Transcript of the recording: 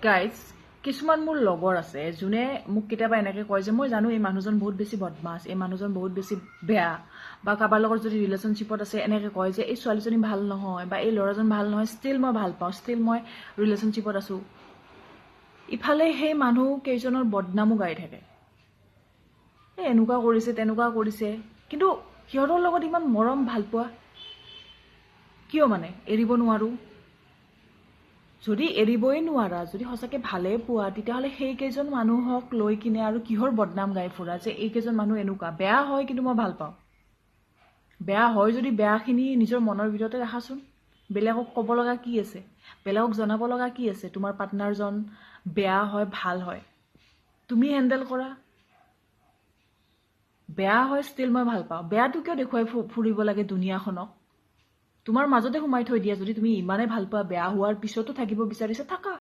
Guys কিছুমান মোৰ লগৰ আছে যোনে মোক কেতিয়াবা এনেকৈ কয় যে মই জানো এই মানুহজন বহুত বেছি বদমাছ, এই মানুহজন বহুত বেছি বেয়া, বা কাৰোবাৰ লগত যদি ৰিলেশ্যনশ্বিপত আছে এনেকৈ কয় যে এই ছোৱালীজনী ভাল নহয় বা এই ল'ৰাজন ভাল নহয়, ষ্টিল মই ভাল পাওঁ, ষ্টিল মই ৰিলেশ্যনশ্বিপত আছোঁ। ইফালে সেই মানুহ কেইজনৰ বদনামো গাই থাকে, এই এনেকুৱা কৰিছে তেনেকুৱা কৰিছে, কিন্তু সিহঁতৰ লগত ইমান মৰম ভাল পোৱা কিয়? মানে এৰিব নোৱাৰোঁ। যদি এৰিবই নোৱাৰা, যদি সঁচাকৈ ভালেই পোৱা, তেতিয়াহ'লে সেইকেইজন মানুহক লৈ কিনে আৰু কিহৰ বদনাম গাই ফুৰা যে এইকেইজন মানুহ এনেকুৱা বেয়া হয় কিন্তু মই ভাল পাওঁ। বেয়া হয় যদি বেয়াখিনি নিজৰ মনৰ ভিতৰতে ৰাখাচোন। বেলেগক ক'ব লগা কি আছে? বেলেগক জনাব লগা কি আছে? তোমাৰ পাৰ্টনাৰজন বেয়া হয় ভাল হয়, তুমি হেণ্ডেল কৰা। বেয়া হয় ষ্টিল মই ভাল পাওঁ, বেয়াটো কিয় দেখুৱাই ফুৰিব লাগে দুনিয়াখনক? তোমাৰ মাজতে সোমাই থৈ দিয়া। যদি তুমি ইমানে ভাল পোৱা, বেয়া হোৱাৰ পিছতো থাকিব বিচাৰিছা, থাকা।